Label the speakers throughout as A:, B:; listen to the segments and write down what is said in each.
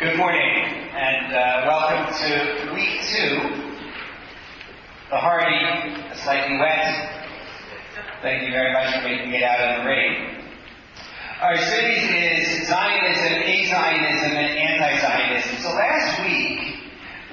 A: Good morning, and welcome to week 2. The hardy, slightly wet. Thank you very much for making it out in the rain. Our series is Zionism, A-Zionism, and Anti Zionism. So last week,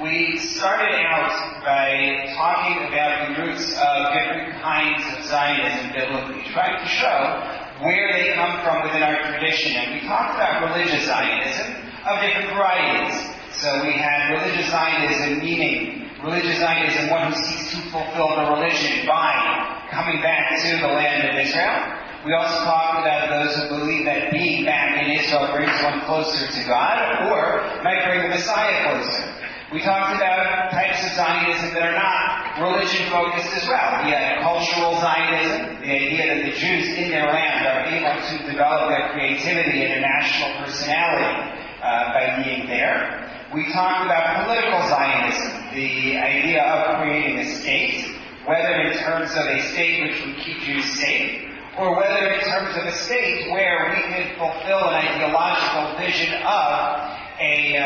A: we started out by talking about the roots of different kinds of Zionism biblically, trying to show where they come from within our tradition. And we talked about religious Zionism of different varieties. So we had religious Zionism, meaning religious Zionism, one who seeks to fulfill the religion by coming back to the land of Israel. We also talked about those who believe that being back in Israel brings one closer to God, or might bring the Messiah closer. We talked about types of Zionism that are not religion-focused as well. We had cultural Zionism, the idea that the Jews in their land are able to develop their creativity and their national personality by being there. We talked about political Zionism, the idea of creating a state, whether in terms of a state which would keep Jews safe, or whether in terms of a state where we could fulfill an ideological vision of a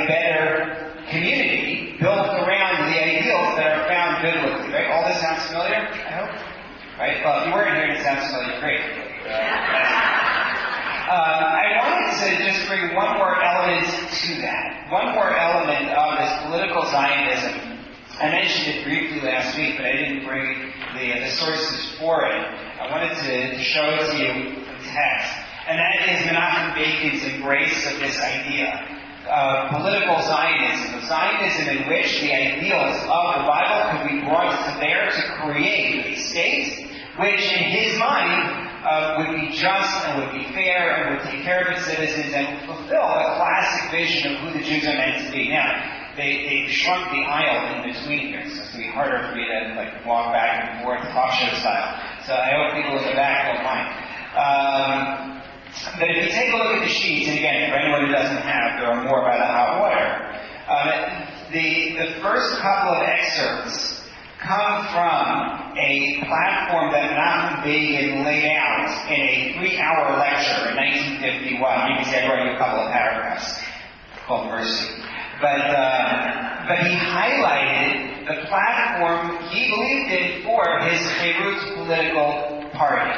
A: better community built around the ideals that are found biblically. Right? All this sounds familiar, I hope? Right? Well, if you weren't here and it sounds familiar, great. I wanted to just bring one more element to that. One more element of this political Zionism. I mentioned it briefly last week, but I didn't bring the sources for it. I wanted to show it to you in text. And that is Menachem Begin's embrace of this idea of political Zionism, of Zionism in which the ideals of the Bible could be brought to bear to create a state which, in his mind, would be just and would be fair and would take care of its citizens and would fulfill the classic vision of who the Jews are meant to be. Now, they've shrunk the aisle in between here, so it's going to be harder for me to walk back and forth talk show style. So I hope people in the back don't mind. But if you take a look at the sheets, and again, for anyone who doesn't have, there are more by the hot water. The first couple of excerpts come from a platform that Menachem Begin laid out in a 3-hour lecture in 1951. You can see I wrote you a couple of paragraphs called Mercy. But he highlighted the platform he believed in for his Beirut political party.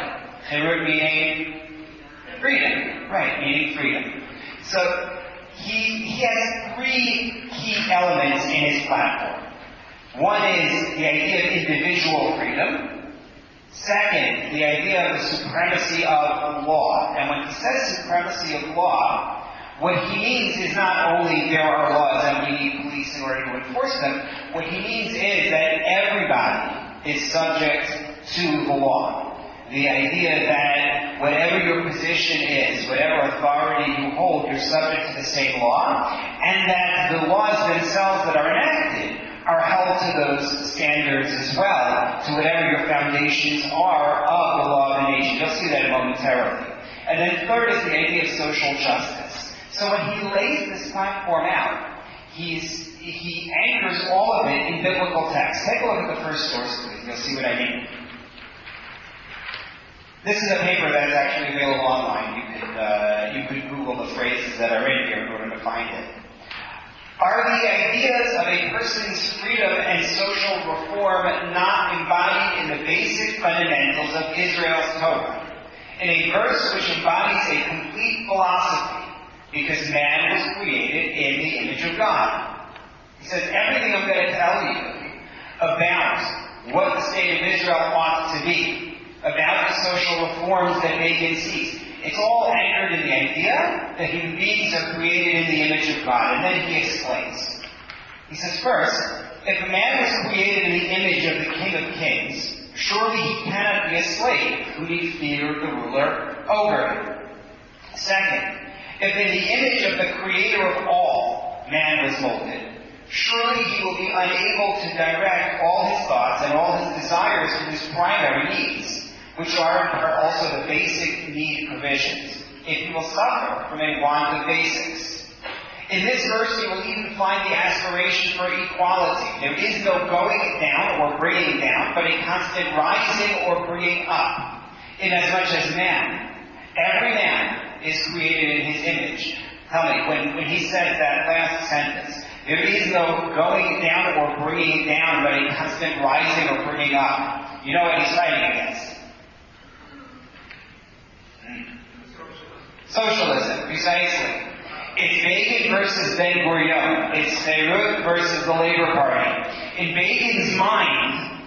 A: Beirut meaning freedom. Right, meaning freedom. So he has 3 key elements in his platform. One is the idea of individual freedom. Second, the idea of the supremacy of law. And when he says supremacy of law, what he means is not only there are laws and we need police in order to enforce them. What he means is that everybody is subject to the law. The idea that whatever your position is, whatever authority you hold, you're subject to the same law, and that the laws themselves that are enacted are held to those standards as well, to whatever your foundations are of the law of the nation. You'll see that momentarily. And then third is the idea of social justice. So when he lays this platform out, he anchors all of it in biblical text. Take a look at the first source, please. You'll see what I mean. This is a paper that's actually available online. You could Google the phrases that are in here in order to find it. Are the ideas of a person's freedom and social reform not embodied in the basic fundamentals of Israel's Torah? In a verse which embodies a complete philosophy, because man was created in the image of God. He says, everything I'm going to tell you about what the state of Israel ought to be, about the social reforms that Begin seeks, it's all anchored in the idea that human beings are created in the image of God. And then he explains. He says, first, if a man was created in the image of the King of Kings, surely he cannot be a slave who need fear the ruler over him. Second, if in the image of the Creator of all man was molded, surely he will be unable to direct all his thoughts and all his desires to his primary needs, which are also the basic need provisions, if he will suffer from a want of basics. In this verse, you will even find the aspiration for equality. There is no going down or bringing down, but a constant rising or bringing up. Inasmuch as man, every man, is created in his image, Tell me, when he says that last sentence, there is no going down or bringing down, but a constant rising or bringing up. You know what he's fighting against? Socialism, precisely. It's Begin versus Ben-Gurion. It's Beirut versus the Labor Party. In Begin's mind,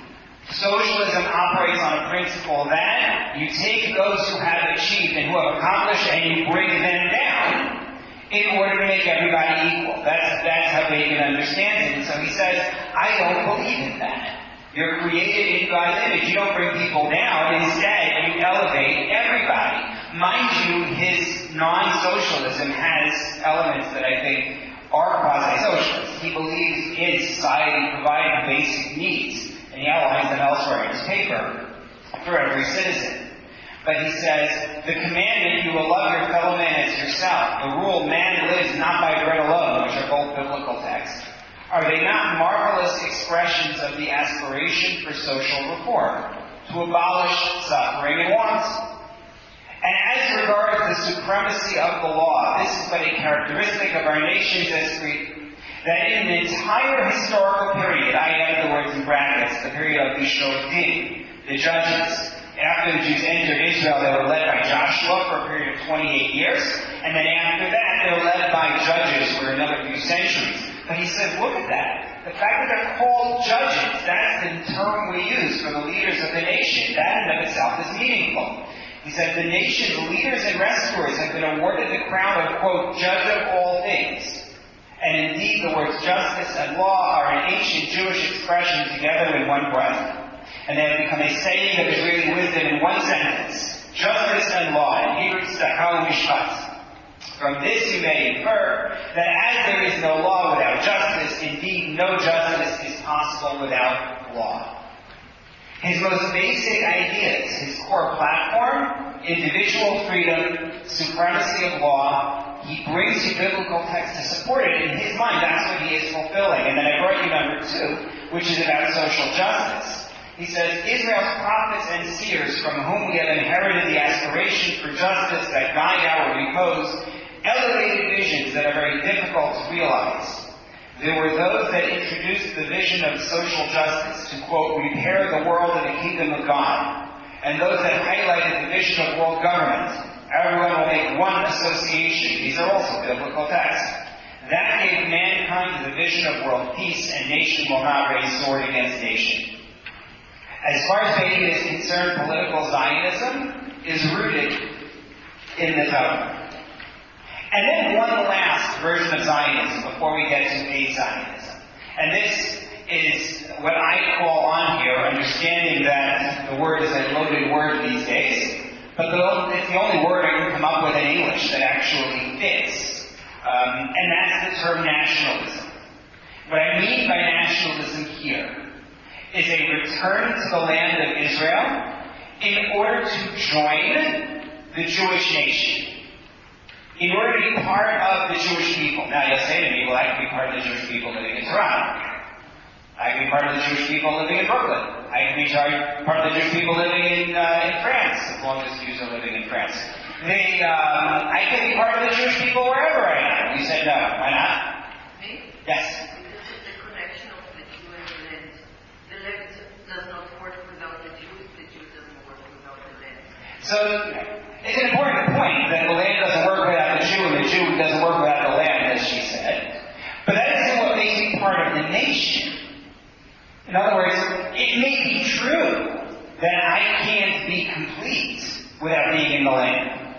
A: socialism operates on a principle that you take those who have achieved and who have accomplished and you bring them down in order to make everybody equal. That's how Begin understands it. And so he says, I don't believe in that. You're created in God's image. You don't bring people down. Instead, you elevate everybody. Mind you, his non-socialism has elements that I think are quasi-socialist. He believes in society providing basic needs, and he outlines them elsewhere in his paper for every citizen. But he says, the commandment, you will love your fellow man as yourself. The rule, man lives not by bread alone, which are both biblical texts. Are they not marvelous expressions of the aspiration for social reform, to abolish suffering and want? And as regards the supremacy of the law, this is but a characteristic of our nation's history, that in the entire historical period, I add the words in brackets, the period of the Shotim, the judges, after the Jews entered Israel, they were led by Joshua for a period of 28 years, and then after that, they were led by judges for another few centuries. But he says, look at that. The fact that they're called judges, that's the term we use for the leaders of the nation. That in and of itself is meaningful. He said, the nation's leaders and rescuers have been awarded the crown of, quote, judge of all things. And indeed, the words justice and law are an ancient Jewish expression together in one breath. And they have become a saying of Israeli wisdom in one sentence. Justice and law. In Hebrew, tzedakah mishpat. From this you may infer that as there is no law without justice, indeed no justice is possible without law. His most basic ideas, his core platform, individual freedom, supremacy of law, he brings you biblical text to support it. In his mind, that's what he is fulfilling. And then I brought you number 2, which is about social justice. He says, Israel's prophets and seers, from whom we have inherited the aspiration for justice that guide our repose, elevated visions that are very difficult to realize. There were those that introduced the vision of social justice to, quote, repair the world in the kingdom of God, and those that highlighted the vision of world government. Everyone will make one association. These are also biblical texts. That gave mankind the vision of world peace, and nation will not raise sword against nation. As far as Begin is concerned, political Zionism is rooted in the Torah. And then one last version of Zionism before we get to a Zionism. And this is what I call on here, understanding that the word is a loaded word these days, but it's the only word I can come up with in English that actually fits. And that's the term nationalism. What I mean by nationalism here is a return to the land of Israel in order to join the Jewish nation. In order to be part of the Jewish people. Now you'll say to me, well, I can be part of the Jewish people living in Toronto. I can be part of the Jewish people living in Brooklyn. I can be part of the Jewish people living in France, as long as Jews are living in France. I can be part of the Jewish people wherever I am. You said no. Why not?
B: Me?
A: Yes.
B: Because of the connection of the Jew and the land. The land does not work without the Jews doesn't work without the land.
A: So, it's an important point that the land doesn't work without the Jew, and the Jew doesn't work without the land, as she said. But that isn't what makes me part of the nation. In other words, it may be true that I can't be complete without being in the land.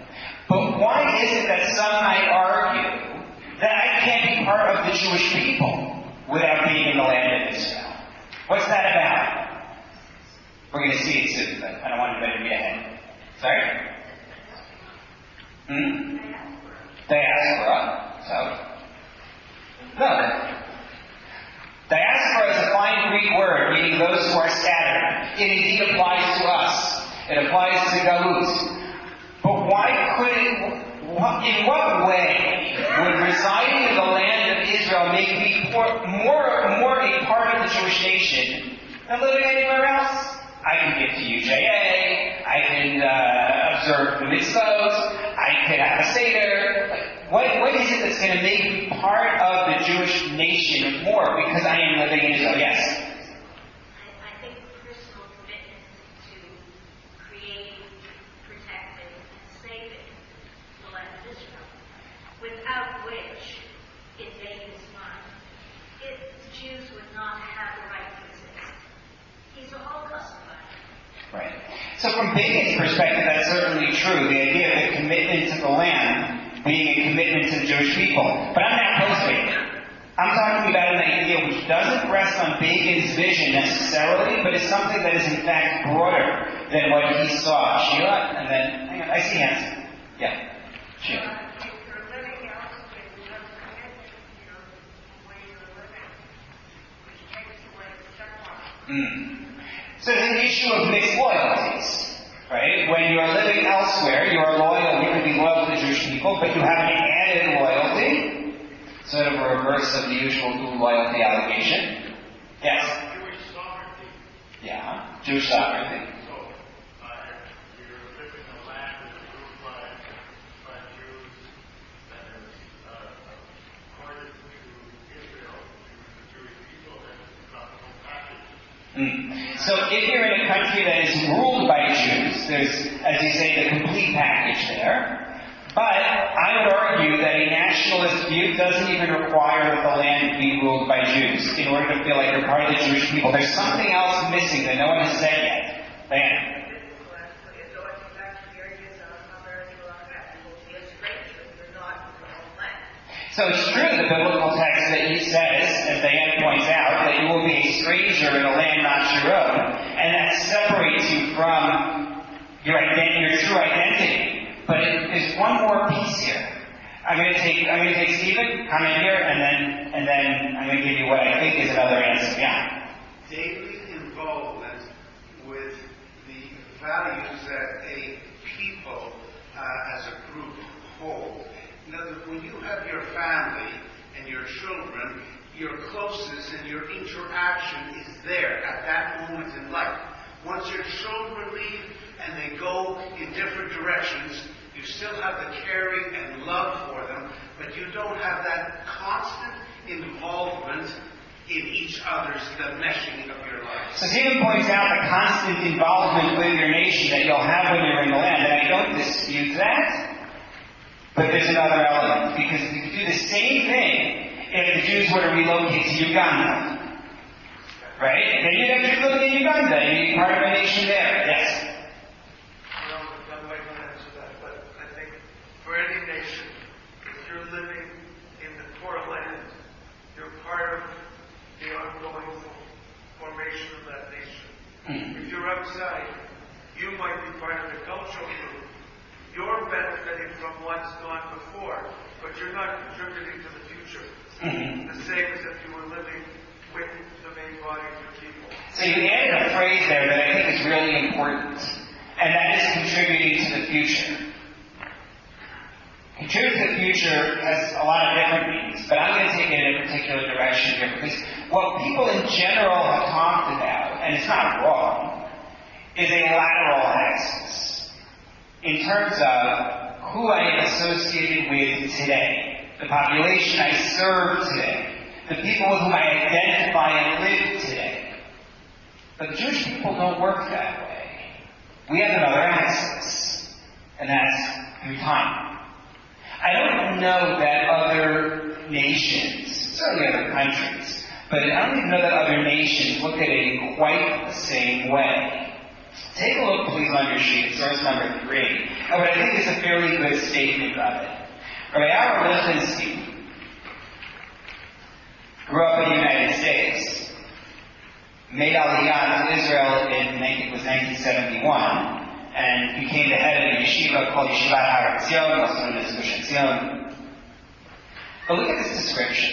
A: But why is it that some might argue that I can't be part of the Jewish people without being in the land of Israel? What's that about? We're going to see it soon, but I don't want anybody to be ahead. Sorry? Diaspora. So? No. Diaspora is a fine Greek word meaning those who are scattered. It indeed applies to us. It applies to Galut. But why could it, in what way would residing in the land of Israel make me more a part of the Jewish nation than living anywhere else? I can get to UJA, I can observe the mitzvot, I can have a seder. What is it that's going to make me part of the Jewish nation more because I am living in Israel? Yes?
C: I think personal commitment to creating, protecting, and saving the land of Israel, without which, in David's mind, the Jews would not have the right to exist. He's a Holocaust survivor.
A: Right. So from Bacon's perspective, that's certainly true. The idea of the commitment to the land being a commitment to the Jewish people. But I'm not post-Bacon. I'm talking about an idea which doesn't rest on Bacon's vision necessarily, but is something that is in fact broader than what he saw. Sheila, and then, hang on, I see hands. Yeah. Sheila. So there's an issue of mixed loyalties, right? When you're living elsewhere, you are loyal, you can be loyal to the Jewish people, but you have an added loyalty, sort of a reverse of the usual dual loyalty allegation. Yes?
D: Jewish sovereignty.
A: Yeah, Jewish sovereignty.
D: So, you're living in a land that is ruled by Jews, that is according to Israel, to the Jewish people, that is the whole package.
A: So if you're in a country that is ruled by Jews, there's, as you say, the complete package there. But I would argue that a nationalist view doesn't even require that the land be ruled by Jews in order to feel like you're part of the Jewish people. There's something else missing that no one has said yet. Diana. So it's true, the biblical text that he says, as Diana points out, that you will be a stranger in a land not your own, and that separates you from your true identity. But there's one more piece here. I'm going to take Stephen, comment here, and then I'm going to give you what I think is another answer. Yeah.
E: Daily involvement with the values that a people as a group hold. In other words, when you have your family and your children, your closeness and your interaction is there at that moment in life. Once your children leave and they go in different directions, you still have the caring and love for them, but you don't have that constant involvement in each other's, the meshing of your life.
A: So Stephen points out the constant involvement with your nation that you'll have when you're in the land, and I don't dispute that. But there's another element, because you could do the same thing if the Jews were to relocate to Uganda. Right? Then you'd have to live in Uganda, and you'd be part of a nation there. Yes?
D: I'm not going to answer that, but I think for any nation, if you're living in the Torah land, you're part of the ongoing formation of that nation. If you're outside, you might be part of the cultural group. You're benefiting from what's gone before, but you're not contributing to the future. The same as if you were living with the main body of your people.
A: So you added a phrase there that I think is really important, and that is contributing to the future. Contributing to the future has a lot of different meanings, but I'm going to take it in a particular direction here, because what people in general have talked about, and it's not wrong, is a lateral axis. In terms of who I am associated with today, the population I serve today, the people with whom I identify and live today. But the Jewish people don't work that way. We have another axis, and that's through time. I don't know that other nations, certainly other countries, but I don't even know that other nations look at it in quite the same way. Take a look, please, on your sheet, source number 3, at what I think is a fairly good statement of it. Rabbi Lichtenstein grew up in the United States, made Aliyah to Israel in, I think it was 1971, and became the head of a yeshiva called Yeshivat HaRetzion, also known as KosherT. But look at this description.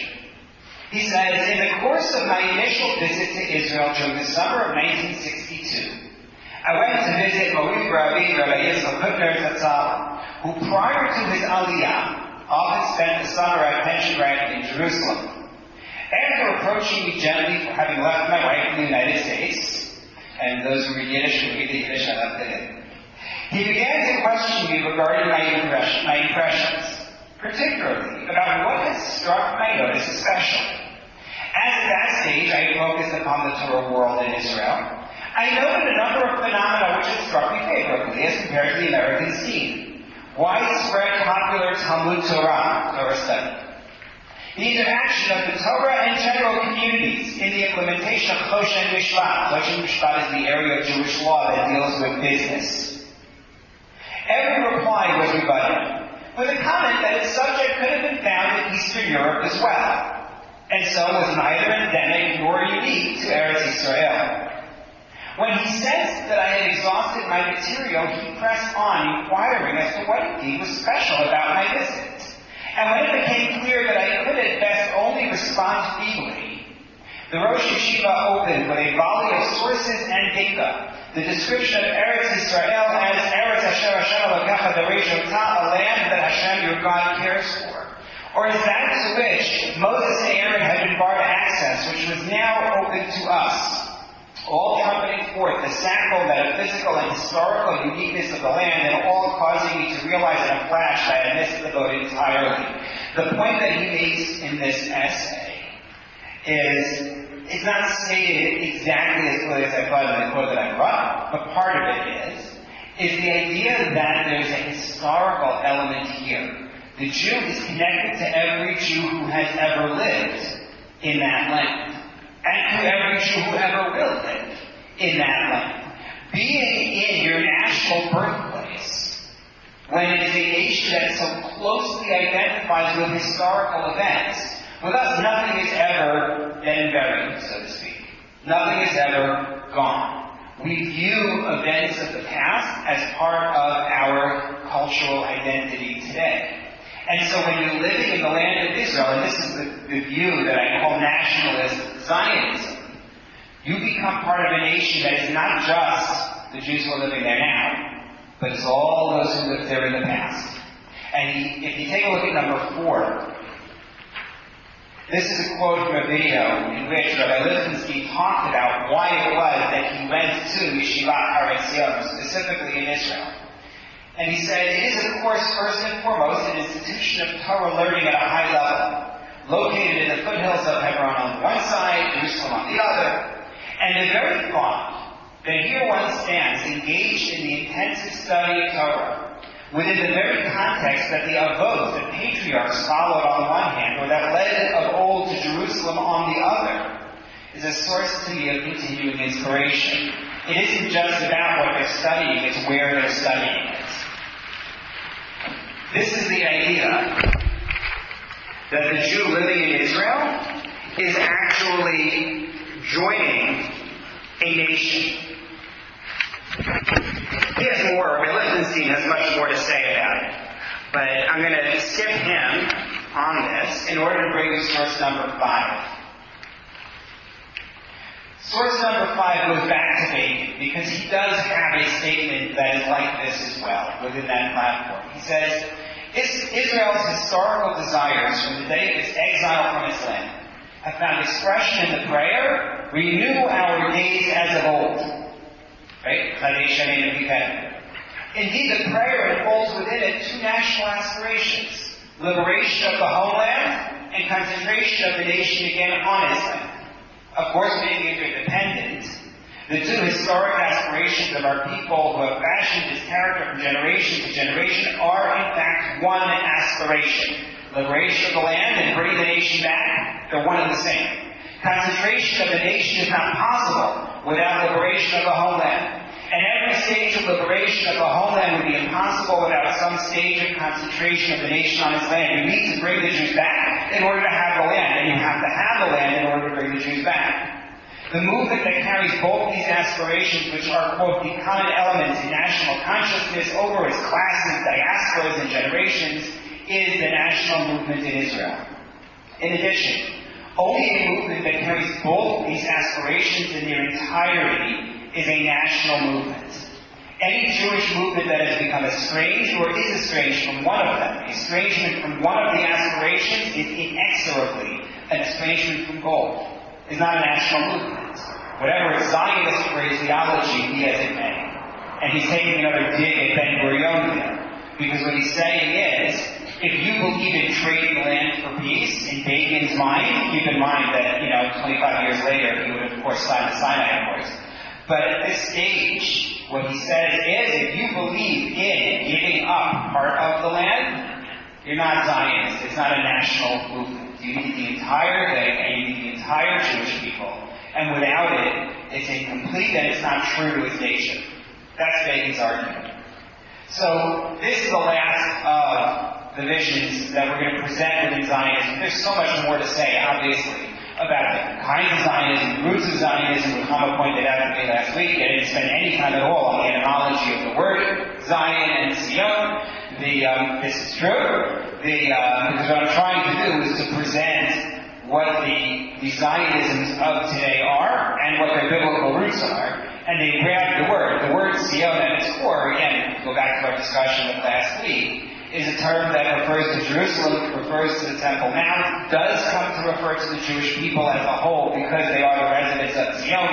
A: He says, in the course of my initial visit to Israel during the summer of 1962, I went to visit Morid Rabbi Yisrael Zatzal, who prior to his Aliyah often spent the summer at pension ranch in Jerusalem. After approaching me gently for having left my wife in the United States, and those who read Yiddish will read the Yiddish, I left it in, he began to question me regarding my impressions. particularly about what has struck my notice especially. As at that stage I focused upon the Torah world in Israel, I noted a number of phenomena which had struck me favorably as compared to the American scene. Widespread popular Talmud Torah study. The interaction of the Torah and general communities in the implementation of KosherT Mishpat. KosherT Mishpat is the area of Jewish law that deals with business. Every reply was rebutted, with a comment that its subject could have been found in Eastern Europe as well, and so was neither endemic nor unique to Eretz Israel. When he sensed that I had exhausted my material, he pressed on, inquiring as to what indeed was special about my visit. And when it became clear that I could at best only respond feebly, the Rosh Yeshiva opened with a volley of sources and data, the description of Eretz Israel as Eretz Asher Hashem Elokecha Daresh Otah, a land that Hashem your God cares for, or as that to which Moses and Aaron had been barred access, which was now open to us, all trumpeting forth the sacral, metaphysical, and historical uniqueness of the land, and all causing me to realize in a flash that I had missed the boat entirely. The point that he makes in this essay is, it's not stated exactly as clearly as I thought in the quote that I brought, but part of it is the idea that there's a historical element here. The Jew is connected to every Jew who has ever lived in that land, and to every Jew who ever will live in that land. Being in your national birthplace, when it is a nation that so closely identifies with historical events, with us nothing is ever dead and buried, so to speak. Nothing is ever gone. We view events of the past as part of our cultural identity today. And so when you're living in the land of Israel, and this is the view that I call nationalist Zionism, you become part of a nation that is not just the Jews who are living there now, but it's all those who lived there in the past. And if you take a look at number 4, this is a quote from a video in which Rabbi Lichtenstein talked about why it was that he went to Yeshivat HaRetzion, specifically in Israel. And he said, it is, of course, first and foremost, an institution of Torah learning at a high level, located in the foothills of Hebron on one side, Jerusalem on the other. And the very thought that here one stands engaged in the intensive study of Torah, within the very context that the Avot, the patriarchs, followed on the one hand, or that led of old to Jerusalem on the other, is a source to me of continuing inspiration. It isn't just about what they're studying, it's where they're studying it. This is the idea that the Jew living in Israel is actually joining a nation. He has more, Lichtenstein has much more to say about it. But I'm going to skip him on this in order to bring you source number 5. Source number 5 goes back to Bacon, because he does have a statement that is like this as well within that platform. He says, Israel's historical desires from the day of its exile from its land have found expression in the prayer, renew our days as of old. Right? Indeed, the prayer enfolds within it 2 national aspirations: liberation of the homeland and concentration of the nation again on its land. Of course, making it independent, the 2 historic aspirations of our people who have fashioned its character from generation to generation are, in fact, one aspiration. Liberation of the land and bringing the nation back, they're one and the same. Concentration of the nation is not possible without liberation of the homeland. And every stage of liberation of the homeland would be impossible without some stage of concentration of the nation on its land. You need to bring the Jews back in order to have the land, and you have to have the land in order to bring the Jews back. The movement that carries both these aspirations, which are, quote, the common elements in national consciousness over its classes, diasporas, and generations, is the national movement in Israel. In addition, only a movement that carries both these aspirations in their entirety is a national movement. Any Jewish movement that has become estranged or is estranged from one of them, estrangement from one of the aspirations is inexorably an estrangement from gold. It's not a national movement. Whatever Zionist phraseology he has it may. And he's taking another dig at Ben Gurion there. Because what he's saying is, If you believe in trading land for peace, in Begin's mind, keep in mind that, 25 years later, he would, of course, sign the Sinai Accords. But at this stage, what he says is, if you believe in giving up part of the land, you're not Zionist. It's not a national movement. You need the entire thing, and you need the entire Jewish people. And without it, it's incomplete and it's not true to its nation. That's Begin's argument. So this is the last of the visions that we're going to present within Zionism. There's so much more to say, obviously, about the kinds of Zionism, the roots of Zionism, which Hama pointed out to me last week. I didn't spend any time at all on the etymology of the word Zion and Zion. This is true. Because what I'm trying to do is to present what the Zionisms of today are and what their biblical roots are. And they grab the word. The word Zion at its core, again, go back to our discussion of last week, is a term that refers to Jerusalem, refers to the Temple Mount, does come to refer to the Jewish people as a whole because they are the residents of Zion.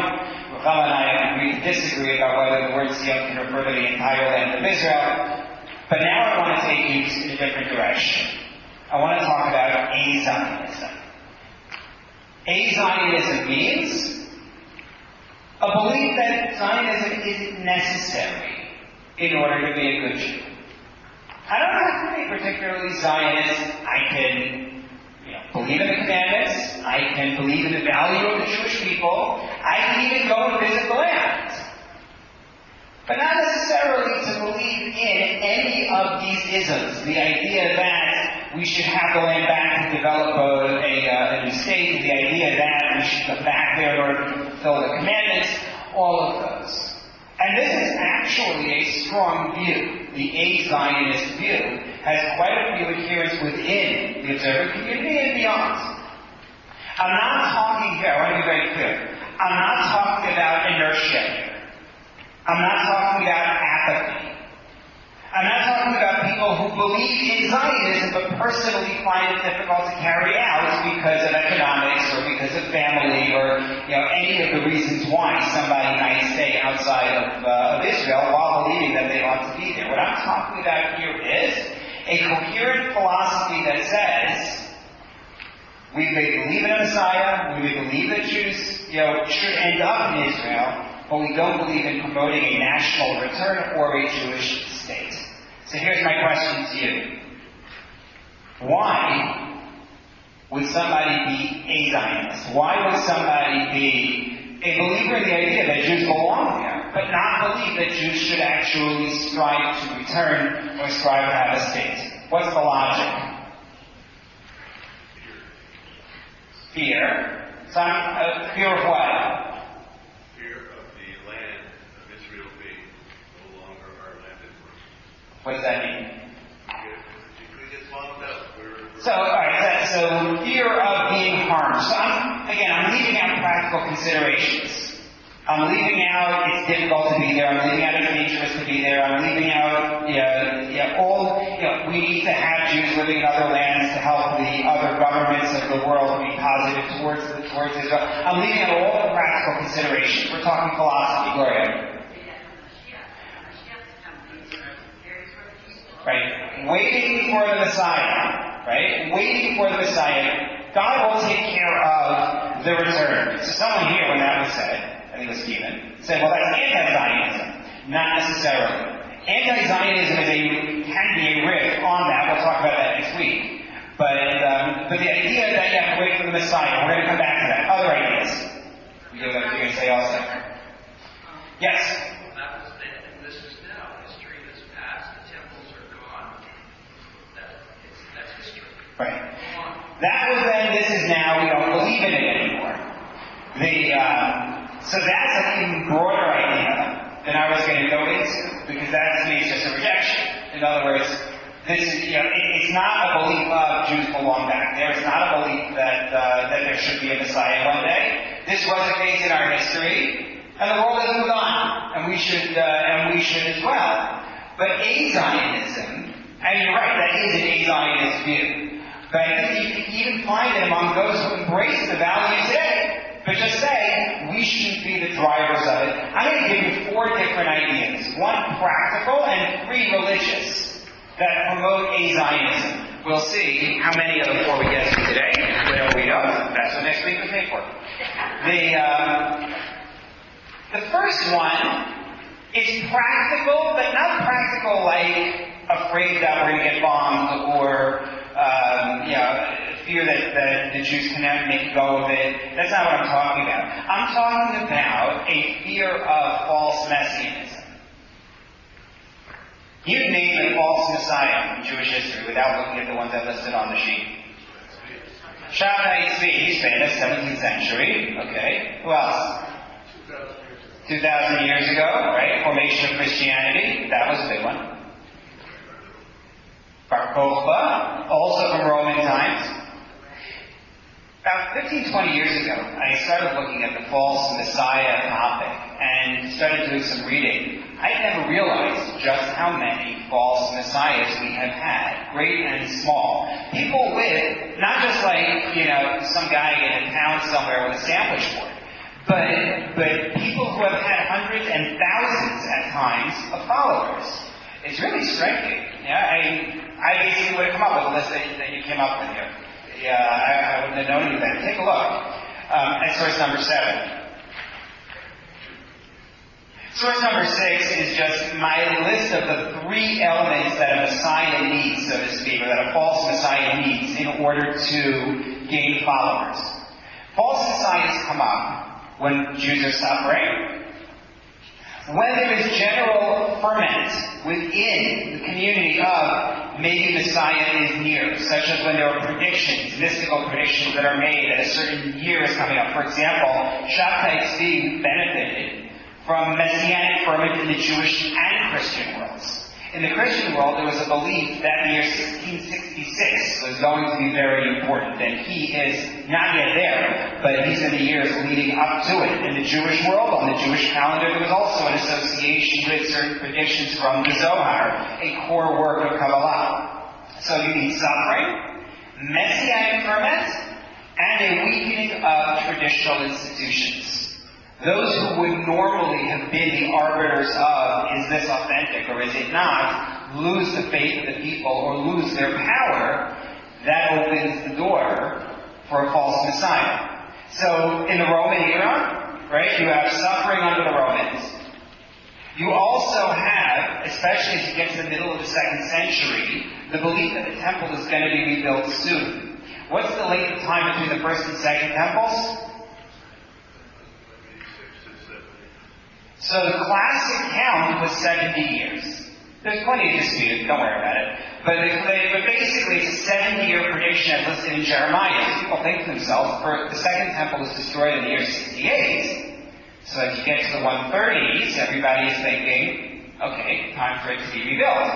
A: Rachel and I agree to disagree about whether the word Zion can refer to the entire land of Israel. But now I want to take you in a different direction. I want to talk about A-Zionism. A-Zionism means a belief that Zionism isn't necessary in order to be a good Jew. I don't have to be particularly Zionist. I can, believe in the commandments. I can believe in the value of the Jewish people. I can even go and visit the land. But not necessarily to believe in any of these isms. The idea that we should have the land back and develop a new state, the idea that we should go back there in order to fulfill the commandments, all of those. And this is actually a strong view. The A-Zionist view has quite a few adherents within the observer community and beyond. I'm not talking here, I want to be very clear, I'm not talking about inertia here. I'm not talking about apathy. I'm not talking about people who believe in Zionism but personally find it difficult to carry out because of economics or because of family or any of the reasons why somebody might stay outside of Israel while believing that they ought to be there. What I'm talking about here is a coherent philosophy that says we may believe in a Messiah, we may believe that Jews should end up in Israel, but we don't believe in promoting a national return or a Jewish state. So here's my question to you. Why would somebody be a Zionist? Why would somebody be a believer in the idea that Jews belong there, but not believe that Jews should actually strive to return or strive to have a state? What's the logic? Fear. Fear of what? What does that mean? So fear of being harmed. So I'm leaving out practical considerations. I'm leaving out it's difficult to be there. I'm leaving out it's dangerous to be there. I'm leaving out, we need to have Jews living in other lands to help the other governments of the world be positive towards Israel. I'm leaving out all the practical considerations. We're talking philosophy, Gloria. Right? Waiting for the Messiah. Right? Waiting for the Messiah. God will take care of the return. So someone here, when that was said, I think it was Stephen, said, well, that's anti-Zionism. Not necessarily. Anti-Zionism can be a riff on that. We'll talk about that next week. But the idea that you have to wait for the Messiah, we're going to come back to that. Other ideas. You're going to say also. Yes? Right. That was then, this is now, we don't believe in it anymore. So that's an even broader idea than I was going to go into, because that to me is just a rejection. In other words, this is, it's not a belief of Jews belong back there. It's not a belief that there should be a Messiah one day. This was a case in our history, and the world has moved on, and we should as well. But A-Zionism, and you're right, that is an A-Zionist view. But I think you can even find it among those who embrace the value today. But just say, we shouldn't be the drivers of it. I'm going to give you 4 different ideas. 1 practical and 3 religious that promote A-Zionism. We'll see how many of the four we get to today. Whatever we don't, that's what next week we pay for. The first one is practical, but not practical like afraid that we're going to get bombed or fear that the Jews can never make a go of it. That's not what I'm talking about. I'm talking about a fear of false messianism. You name a false messiah in Jewish history without looking at the ones that are listed on the sheet. Shabtai Tzvi, he's famous, 17th century. Okay. Who else? 2,000 years ago, right? Formation of Christianity. That was a big one. Bar Kokhba, also from Roman times. About 15, 20 years ago, I started looking at the false messiah topic and started doing some reading. I never realized just how many false messiahs we have had, great and small. People with, not just like, some guy in a town somewhere with a sandwich board, but people who have had hundreds and thousands at times of followers. It's really striking. I basically would have come up with a list that you came up with here. I wouldn't have known you then. Take a look at source number 7. Source number 6 is just my list of the 3 elements that a Messiah needs, so to speak, or that a false Messiah needs in order to gain followers. False Messiahs come up when Jews are suffering, when there is general ferment within the community of maybe Messiah is near, such as when there are predictions, mystical predictions that are made that a certain year is coming up. For example, Shabtai Tzvi benefited from messianic ferment in the Jewish and Christian worlds. In the Christian world, there was a belief that the year 1666 was going to be very important, and he is not yet there, but he's in the years leading up to it. In the Jewish world, on the Jewish calendar, there was also an association with certain predictions from the Zohar, a core work of Kabbalah. So you need suffering, messianic ferment, and a weakening of traditional institutions. Those who would normally have been the arbiters of, is this authentic or is it not, lose the faith of the people or lose their power, that opens the door for a false Messiah. So in the Roman era, right, you have suffering under the Romans. You also have, especially as you get to the middle of the 2nd century, the belief that the temple is going to be rebuilt soon. What's the length of time between the first and second temples? So the classic count was 70 years. There's plenty of dispute, don't worry about it. But basically it's a 70-year prediction as listed in Jeremiah. People think to themselves, the second temple was destroyed in the year 68. So as you get to the 130s, everybody is thinking, okay, time for it to be rebuilt.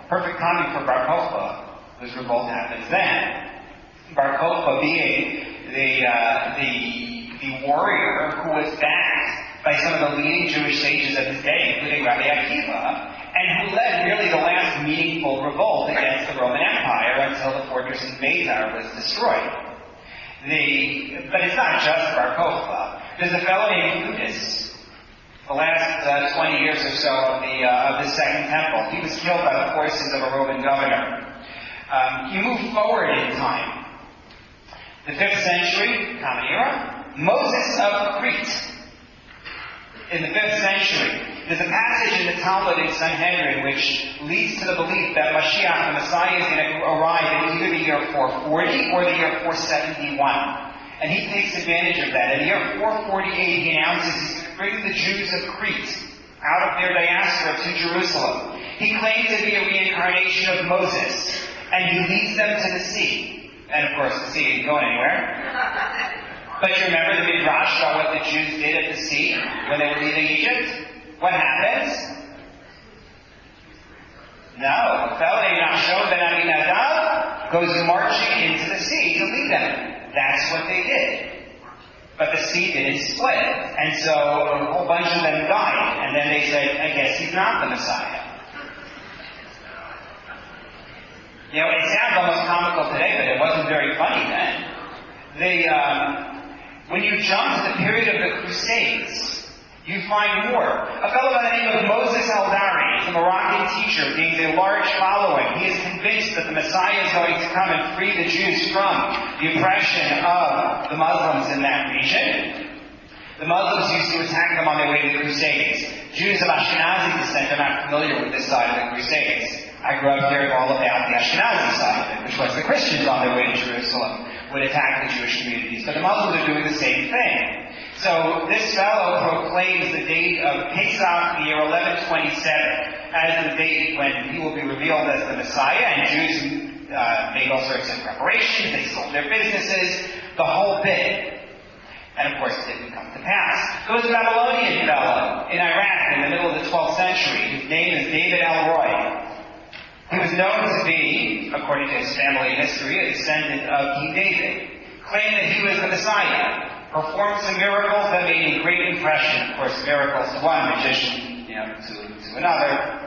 A: Perfect timing for Bar Kokhba, whose revolt happens then. Bar Kokhba being the warrior who was backed by some of the leading Jewish sages of his day, including Rabbi Akiva, and who led really the last meaningful revolt against the Roman Empire until the fortress in Bezer was destroyed. But it's not just Bar Kokhba. There's a fellow named Judas. The last 20 years or so of the Second Temple, he was killed by the forces of a Roman governor. You move forward in time. The 5th century, Common Era, Moses of Crete. In the 5th century, there's a passage in the Talmud in Sanhedrin which leads to the belief that Mashiach, the Messiah, is going to arrive in either the year 440 or the year 471. And he takes advantage of that. In the year 448, he announces he's going to bring the Jews of Crete out of their diaspora to Jerusalem. He claims to be a reincarnation of Moses, and he leads them to the sea. And of course, the sea isn't going anywhere. But you remember the Midrash about what the Jews did at the sea when they were leaving Egypt? What happens? No, the fellow named Nahshon ben Aminadab goes marching into the sea to lead them. That's what they did. But the sea didn't split. And so a whole bunch of them died. And then they said, I guess he's not the Messiah. It sounds almost comical today, but it wasn't very funny then. When you jump to the period of the Crusades, You find more. A fellow by the name of Moses Aldari is a Moroccan teacher, gains a large following. He is convinced that the Messiah is going to come and free the Jews from the oppression of the Muslims in that region. The Muslims used to attack them on their way to the Crusades. Jews of Ashkenazi descent are not familiar with this side of the Crusades. I grew up hearing all about the Ashkenazi side of it, which was the Christians on their way to Jerusalem would attack the Jewish communities. But the Muslims are doing the same thing. So this fellow proclaims the date of Pesach, the year 1127, as the date when he will be revealed as the Messiah, and Jews made all sorts of preparations, they sold their businesses, the whole bit. And of course it didn't come to pass. There was a Babylonian fellow in Iraq in the middle of the 12th century. His name is David Elroy. He was known to be, according to his family history, a descendant of King David. Claimed that he was the Messiah. Performed some miracles that made a great impression. Of course, miracles to one, magician, to another.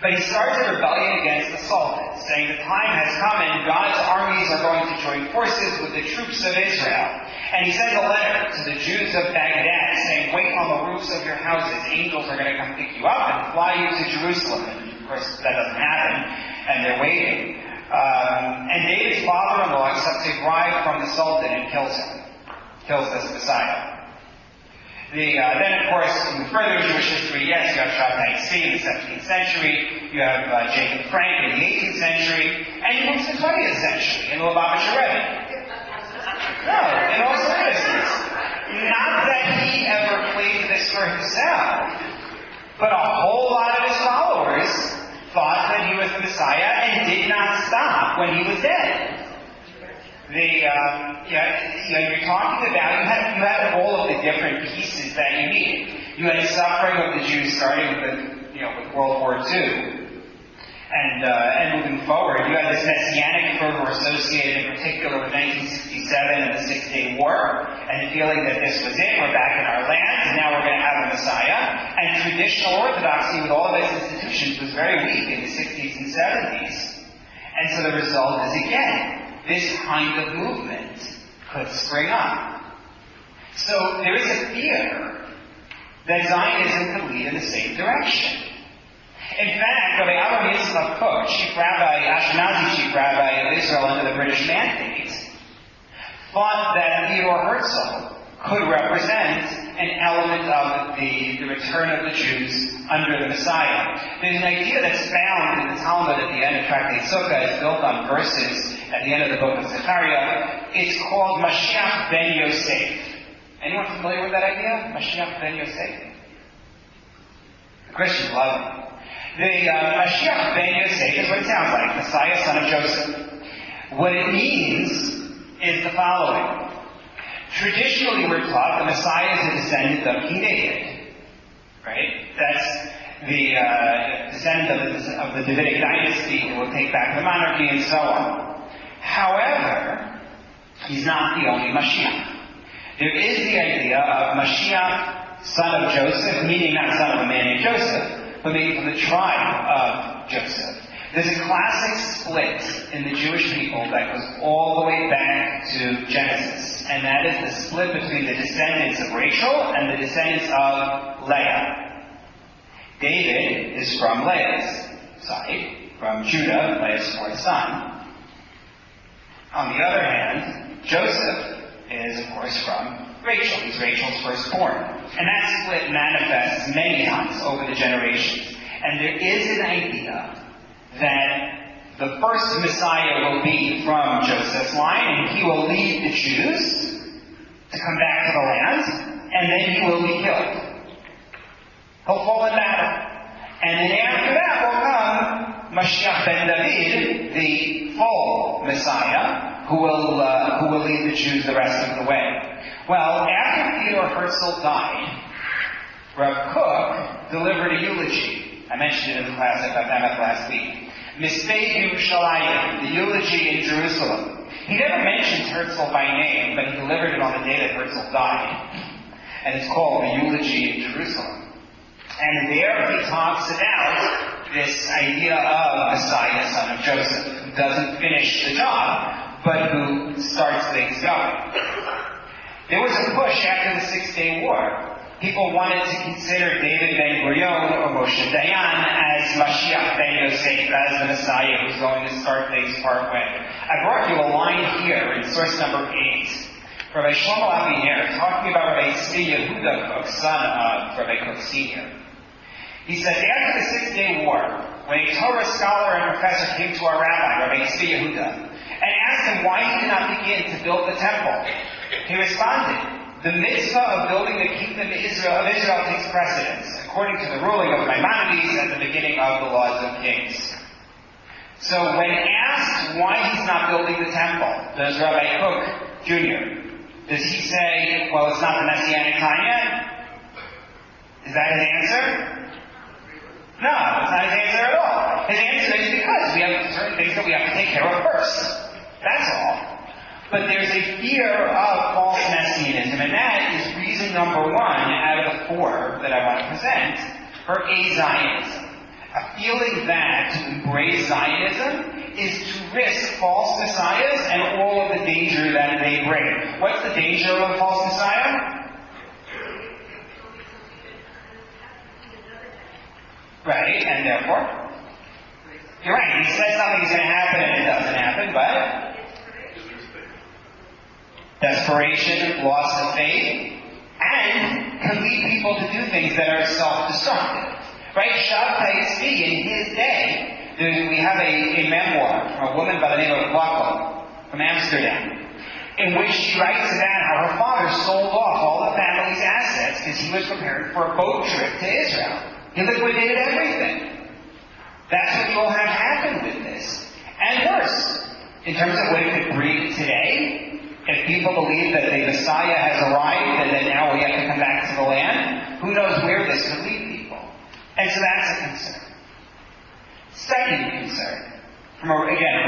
A: But he starts a rebellion against the Sultan, saying the time has come and God's armies are going to join forces with the troops of Israel. And he sends a letter to the Jews of Baghdad saying, wait on the roofs of your houses. Angels are going to come pick you up and fly you to Jerusalem. And of course, that doesn't happen, and they're waiting. And David's father-in-law accepts a bribe from the Sultan and kills him. Kills this Messiah. Then, of course, in further Jewish history, yes, you have Shabtai Tzvi in the 17th century, you have Jacob Frank in the 18th century, and you move to the 20th century in the Lubavitcher Rebbe. No, in all seriousness. Not that he ever claimed this for himself, but a whole lot of his followers thought that he was the Messiah and did not stop when he was dead. You're talking about, you had all of the different pieces that you need. You had the suffering of the Jews starting with World War II. And moving forward, you had this messianic fervor associated in particular with 1967 and the Six-Day War, and the feeling that this was it, we're back in our land, and now we're going to have a Messiah. And traditional orthodoxy with all of its institutions was very weak in the 60s and 70s. And so the result is, again, this kind of movement could spring up. So there is a fear that Zionism could lead in the same direction. In fact, Rabbi MordechaI Torczyner, Ashkenazi chief rabbi of Israel under the British Mandate, thought that Theodor Herzl could represent an element of the return of the Jews under the Messiah. There's an idea that's found in the Talmud at the end of Tractate Sukkah. It's built on verses at the end of the book of Zechariah. It's called Mashiach ben Yosef. Anyone familiar with that idea? Mashiach ben Yosef? The Christians love it. The Mashiach ben Yosef is what it sounds like, Messiah, son of Joseph. What it means is the following. Traditionally, we're taught the Messiah is a descendant of King David. Right? That's the descendant of the Davidic dynasty who will take back the monarchy and so on. However, he's not the only Mashiach. There is the idea of Mashiach, son of Joseph, meaning not son of a man named Joseph, but maybe from the tribe of Joseph. There's a classic split in the Jewish people that goes all the way back to Genesis, and that is the split between the descendants of Rachel and the descendants of Leah. David is from Leah's side, from Judah, Leah's fourth son. On the other hand, Joseph is, of course, from Rachel. He's Rachel's firstborn. And that split manifests many times over the generations. And there is an idea that the first Messiah will be from Joseph's line, and he will lead the Jews to come back to the land, and then he will be killed. He'll fall in battle. And then after that will come Mashiach ben David, the full Messiah, who will lead the Jews the rest of the way. Well, after Theodor Herzl died, Rav Kook delivered a eulogy. I mentioned it in the class at Beth last week. Mistake Yerushalayim, the eulogy in Jerusalem. He never mentions Herzl by name, but he delivered it on the day that Herzl died. And it's called the eulogy in Jerusalem. And there he talks about this idea of Messiah, son of Joseph, who doesn't finish the job, but who starts things going. There was a push after the Six-Day War people wanted to consider David ben Gurion or Moshe Dayan as Mashiach ben Yosef, as the Messiah who's going to start things part way. I brought you a line here in source number 8. Rabbi Shlomo Aviner, talking about Rabbi Tzvi Yehuda Kook, son of Rabbi Kook Sr. He said, after the 6-Day War, when a Torah scholar and professor came to our rabbi, Rabbi Tzvi Yehuda, and asked him why he did not begin to build the temple, he responded, the mitzvah of building the kingdom of Israel takes precedence, according to the ruling of Maimonides at the beginning of the Laws of Kings. So when asked why he's not building the temple, does Rabbi Kook Jr., does he say, well, it's not the Messianic time yet? Is that his answer? No, it's not his answer at all. His answer is because we have certain things that we have to take care of first. That's all. But there's a fear of false messianism, and that is reason number 1 out of the 4 that I want to present for a-Zionism. A feeling that to embrace Zionism is to risk false messiahs and all of the danger that they bring. What's the danger of a false messiah? Right, and therefore? You're right, he says something's going to happen and it doesn't happen, but desperation, loss of faith, and can lead people to do things that are self-destructive. Right? Shabtai Tzvi, in his day, we have a memoir from a woman by the name of Lachlan from Amsterdam, in which she writes about how her father sold off all the family's assets because he was preparing for a boat trip to Israel. He liquidated everything. That's what will have happened with this. And worse, in terms of what it could breed today, if people believe that the Messiah has arrived and that now we have to come back to the land, who knows where this could lead people. And so that's a concern. Second concern, from a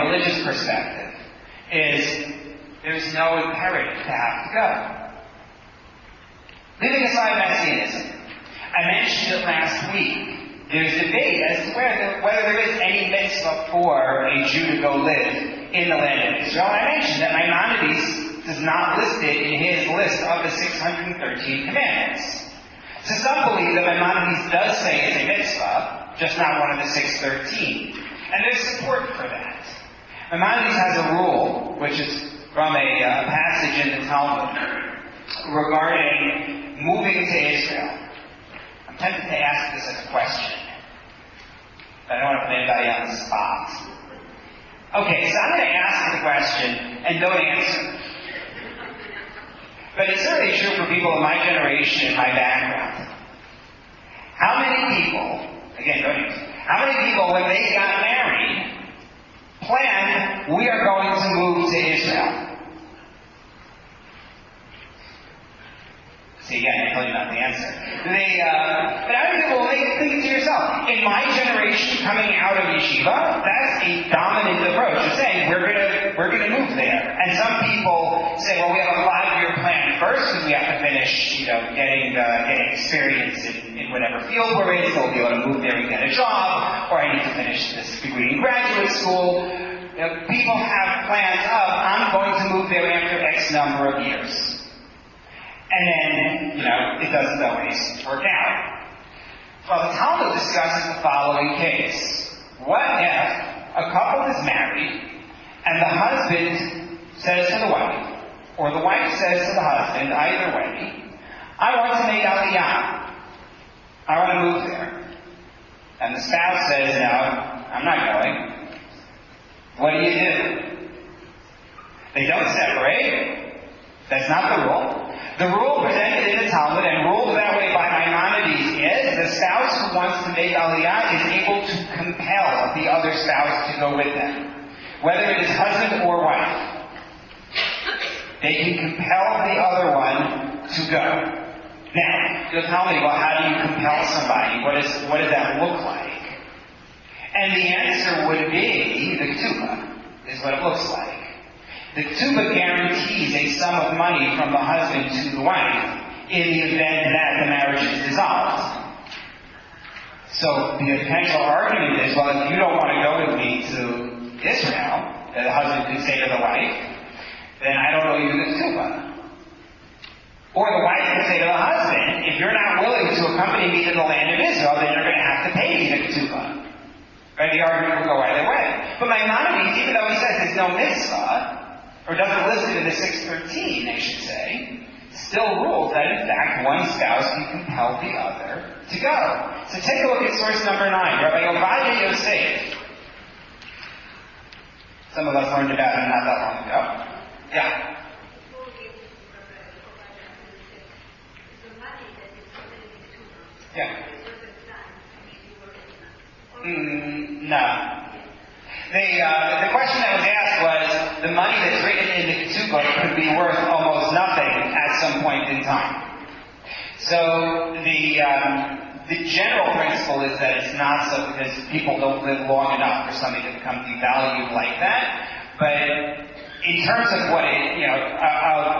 A: religious perspective, is there's no imperative to have to go. Leaving aside Messianism, I mentioned it last week. There's debate as to whether there is any mitzvah for a Jew to go live in the land of Israel. I mentioned that Maimonides does not list it in his list of the 613 commandments. So some believe that Maimonides does say it's a mitzvah, just not one of the 613. And there's support for that. Maimonides has a rule, which is from a passage in the Talmud, regarding moving to Israel. I'm tempted to ask this as a question, but I don't want to put anybody on the spot. Okay, so I'm going to ask the question and don't answer. But it's certainly true for people of my generation and my background. How many people, again, don't answer, how many people, when they got married, planned, we are going to move to Israel? See, again, I told you not the answer. But how many people think to yourself, in my generation coming out of yeshiva, that's a dominant approach of saying we're gonna move there. And some people say, well, we have a 5-year plan first, and we have to finish, getting experience in whatever field we're in, so we'll be able to move there and get a job, or I need to finish this degree in graduate school. People have plans of, I'm going to move there after X number of years. And then, it doesn't always work out. Well, the Talmud discusses the following case. What if a couple is married, and the husband says to the wife, or the wife says to the husband, either way, I want to make Aliyah. I want to move there. And the spouse says, no, I'm not going. What do? They don't separate. That's not the rule. The rule presented in the Talmud and ruled that way by Maimonides is the spouse who wants to make Aliyah is able to compel the other spouse to go with them, whether it is husband or wife. They can compel the other one to go. Now, you'll tell me, well, how do you compel somebody? What does that look like? And the answer would be the ketubah, is what it looks like. The ketubah guarantees a sum of money from the husband to the wife in the event that the marriage is dissolved. So the potential argument is, well, if you don't want to go with me to Israel, the husband could say to the wife, then I don't owe you the ketubah. Or the wife could say to the husband, if you're not accompany me to the land of Israel, then you're going to have to pay me the ketubah. Right? The argument will go either way. But Maimonides, even though he says there's no mitzvah, or doesn't list it in the 613, I should say, still rules that in fact one spouse can compel the other to go. So take a look at source number 9, Rabbi Ovadia Yosef. Some of us learned about him not that long ago. Yeah. Yeah. No. The question that was asked was, the money that's written in the ketubah could be worth almost nothing at some point in time. So the general principle is that it's not so, because people don't live long enough for something to become devalued like that. But in terms of what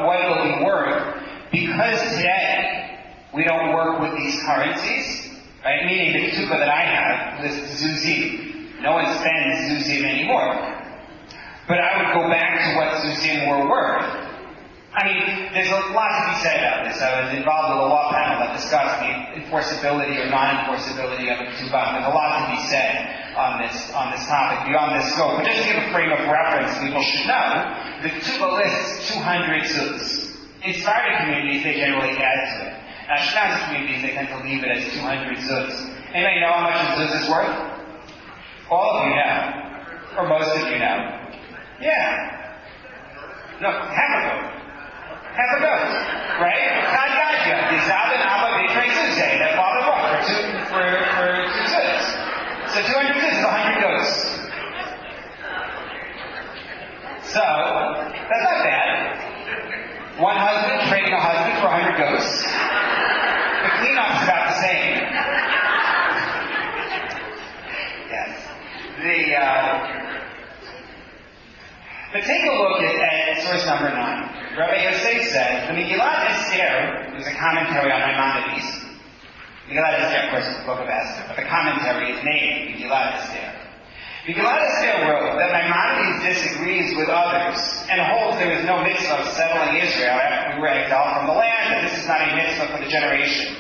A: what it will be worth, because today we don't work with these currencies, right? Meaning the ketubah that I have is zuzim. No one spends zuzim anymore. But I would go back to what zuzim were worth. I mean, there's a lot to be said about this. I was involved with a law panel that discussed the enforceability or non-enforceability of a ketubah. There's a lot to be said on this topic beyond this scope. But just to give a frame of reference, people should know, the ketubah lists 200 zuz. In Sephardic communities, they generally add to it. Ashkenazi communities, they tend to leave it as 200 zuz. Anybody know how much a zuz is worth? All of you know. Or most of you know. Yeah. No, half a goat. Half a goat. Right? God got you. The Zabin Abba Vitre Zuzay, that father bought for 2 zuz. So 200 zuz is 100 goats. So, that's not bad. One husband trading a husband for 100 goats. The cleanup's about the same. Yes. But take a look at source number 9. Rabbi Yosef says, the Megillat Esther, there's a commentary on Maimonides. Megillat Esther, of course, is the book of Esther, but the commentary is named Megillat Esther. Megillat Esther wrote that Maimonides disagrees with others and holds there is no mitzvah of settling Israel after we were exiled from the land, that this is not a mitzvah for the generation.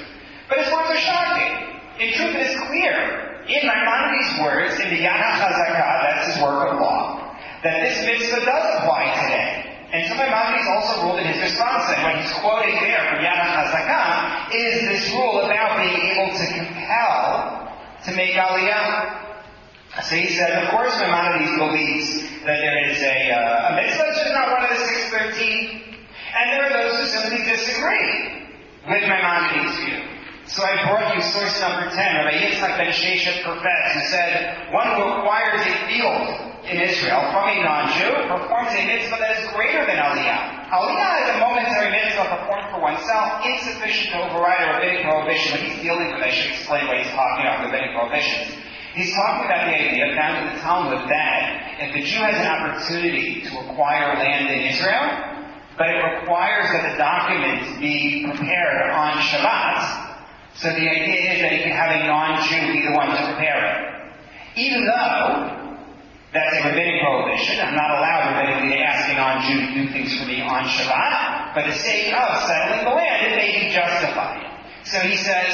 A: But his words are shocking. In truth, it is clear, in Maimonides' words, in the Yad HaChazakah, that's his work of law, that this mitzvah does apply today. And so Maimonides also ruled in his response that when he's quoting there from Yad HaChazakah is this rule about being able to compel to make aliyah. So he said, of course, Maimonides believes that there is a mitzvah, it's just not one of the 613. And there are those who simply disagree with Maimonides' view. So I brought you source number 10, Rabbi Yitzchak ben Sheshet Perfet, who said, one who acquires a field in Israel from a non-Jew performs a mitzvah that is greater than aliyah. Aliyah is a momentary mitzvah performed for oneself, insufficient to override a rabbinic prohibition. When he's dealing with, I should explain what he's talking about, rabbinic prohibitions. He's talking about the idea found in the Talmud that if the Jew has an opportunity to acquire land in Israel, but it requires that the documents be prepared on Shabbat, so the idea is that he can have a non-Jew be the one to prepare it. Even though that's a rabbinic prohibition, I'm not allowed rabbinically to ask a non-Jew to do things for me on Shabbat, for the sake of settling the land, it may be justified. So he says,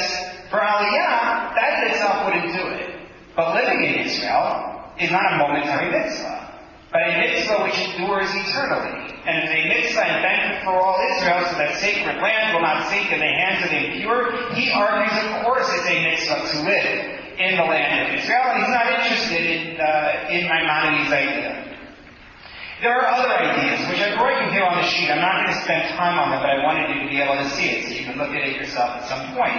A: for Aliyah, that itself wouldn't do it. But living in Israel is not a momentary mitzvah, but a mitzvah which endures eternally. And it's a mitzvah and benefit for all Israel, so that sacred land will not sink in the hands of the impure. He argues, of course, it's a mitzvah to live in the land of Israel, and he's not interested in Maimonides' idea. There are other ideas, which I brought you here on the sheet. I'm not going to spend time on them, but I wanted you to be able to see it, so you can look at it yourself at some point.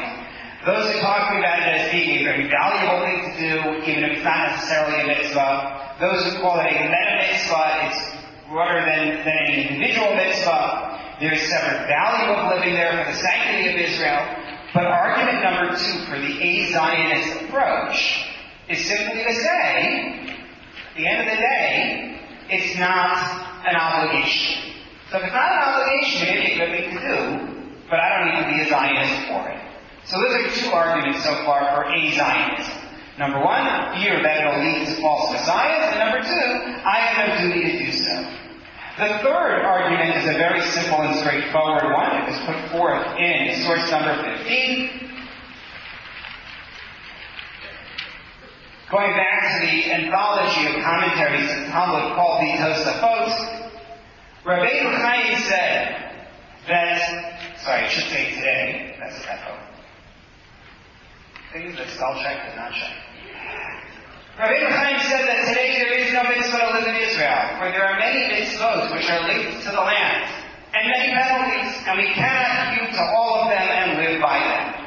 A: Those who talk about it as being a very valuable thing to do, even if it's not necessarily a mitzvah. Those who call it a meta mitzvah, it's broader than an individual mitzvah. There's separate value of living there for the sanctity of Israel. But argument number 2 for the a-Zionist approach is simply to say, at the end of the day, it's not an obligation. So if it's not an obligation, it may be a good thing to do, but I don't need to be a Zionist for it. So those are 2 arguments so far for a-Zionism. Number 1, fear that it'll lead to false messiahs, and number 2, I have no duty to do so. The third argument is a very simple and straightforward one. It was put forth in source number 15. Going back to the anthology of commentaries of Talmud called the Tosafot, Rabbi MordechaI said that, sorry, I should say today, that's an echo. Things that spell check did not check. Rabbi MordechaI said that today there is no mitzvah to live in Israel, for there are many mitzvot which are linked to the land, and many penalties, and we cannot hew to all of them and live by them.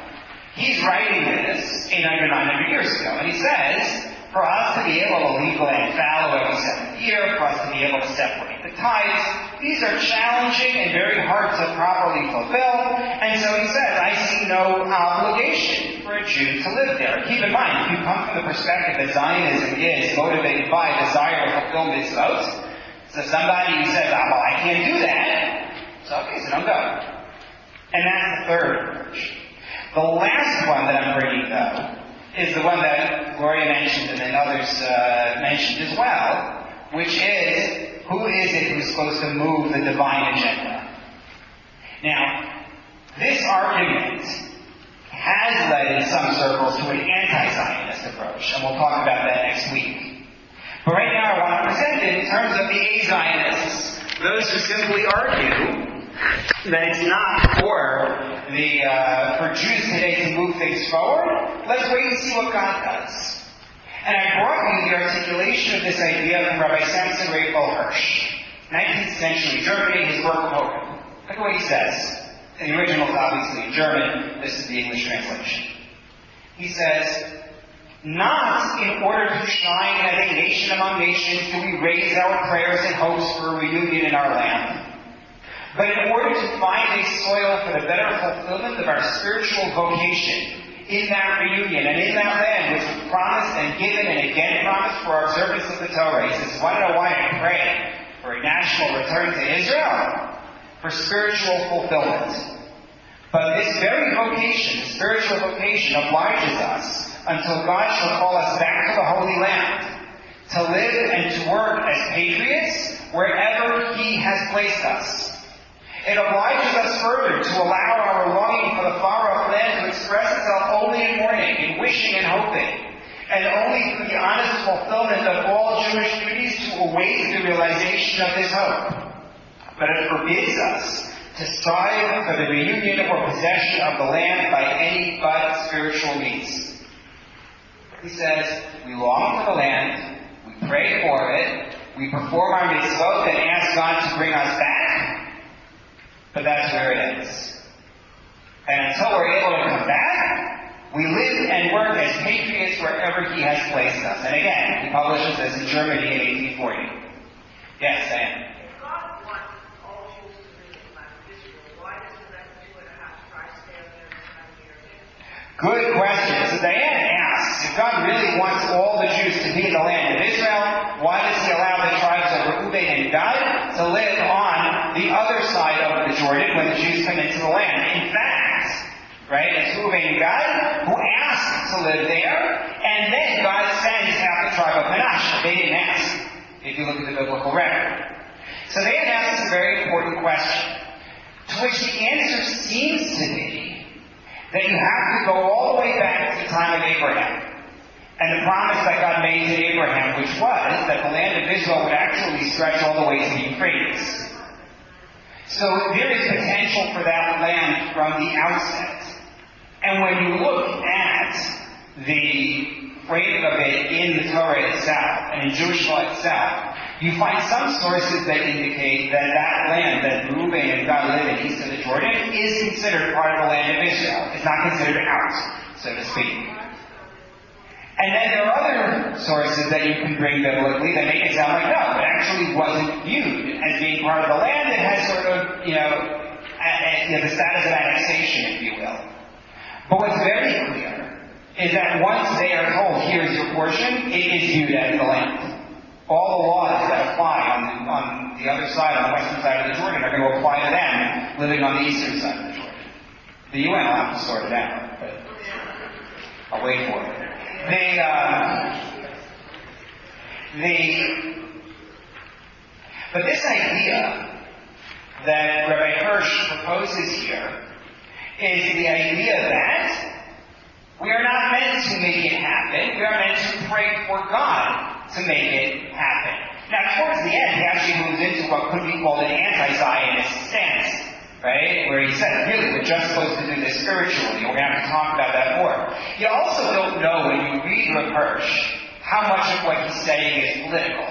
A: He's writing this 900 years ago, and he says, for us to be able to leave the land fallow every 7th year, for us to be able to separate the tithes, these are challenging and very hard to properly fulfill, and so he says, I see no obligation for a Jew to live there. Keep in mind, if you come from the perspective that Zionism is motivated by desire to fulfill mitzvot, so somebody who says, well, I can't do that, so okay, so don't go. And that's the third approach. The last one that I'm bringing, though, is the one that Gloria mentioned and then others mentioned as well, which is, who is it who's supposed to move the divine agenda? Now, this argument has led in some circles to an anti-Zionist approach, and we'll talk about that next week. But right now I want to present it in terms of the a-Zionists, those who simply argue that it's not for Jews today to move things forward. Let's wait and see what God does. And I brought you the articulation of this idea from Rabbi Samson Raphael Hirsch, 19th century Germany, his work of Hogan. Look at what he says. The original is obviously in German. This is the English translation. He says, not in order to shine as a nation among nations do we raise our prayers and hopes for a reunion in our land, but in order to find a soil for the better fulfillment of our spiritual vocation in that reunion and in that land which was promised and given and again promised for our observance of the Torah. He says, want to know why I pray for a national return to Israel? For spiritual fulfillment. But this very vocation, spiritual vocation, obliges us until God shall call us back to the Holy Land, to live and to work as patriots wherever He has placed us. It obliges us further to allow our longing for the far-off land to express itself only in mourning, in wishing and hoping, and only through the honest fulfillment of all Jewish duties to await the realization of this hope. But it forbids us to strive for the reunion or possession of the land by any but spiritual means. He says, we long for the land, we pray for it, we perform our mitzvot and ask God to bring us back, but that's where it ends. And until we're able to come back, we live and work as patriots wherever He has placed us. And again, he publishes this in Germany in 1840. Yes, Diane.
B: If God wants all Jews to live in the land of Israel, why doesn't that 2.5 tribes stay up there this time of year?
A: Good question. So Diane asks, if God really wants all the Jews to be in the land of Israel, why does He allow the tribes of Reuben and Gad to live on the other side of the Jordan when the Jews come into the land? In fact, right, it's Reuben and Gad who asked to live there, and then God sends half the tribe of Manasseh. They didn't ask, if you look at the biblical record. So Diane asks a very important question, to which the answer seems to be that you have to go all the way back to the time of Abraham, and the promise that God made to Abraham, which was that the land of Israel would actually stretch all the way to the Euphrates. So there is potential for that land from the outset. And when you look at the frame of it in the Torah itself, and in Jewish law itself, you find some sources that indicate that that land that Reuben and Gad live in east of the Jordan is considered part of the land of Israel. It's not considered out, so to speak. And then there are other sources that you can bring biblically that make it sound like, no, it actually wasn't viewed as being part of the land. It has sort of, the status of annexation, if you will. But what's very clear is that once they are told, here's your portion, it is viewed as the land. All the laws that apply on the other side, on the western side of the Jordan, are going to apply to them living on the eastern side of the Jordan. The UN will have to sort it out, but I'll wait for it. But this idea that Rabbi Hirsch proposes here is the idea that We are not meant to make it happen. We are meant to pray for God to make it happen. Now, towards the end, he actually moves into what could be called an anti-Zionist stance, right? Where he said, really, we're just supposed to do this spiritually. We're going to have to talk about that more. You also don't know when you read Hirsch how much of what he's saying is political.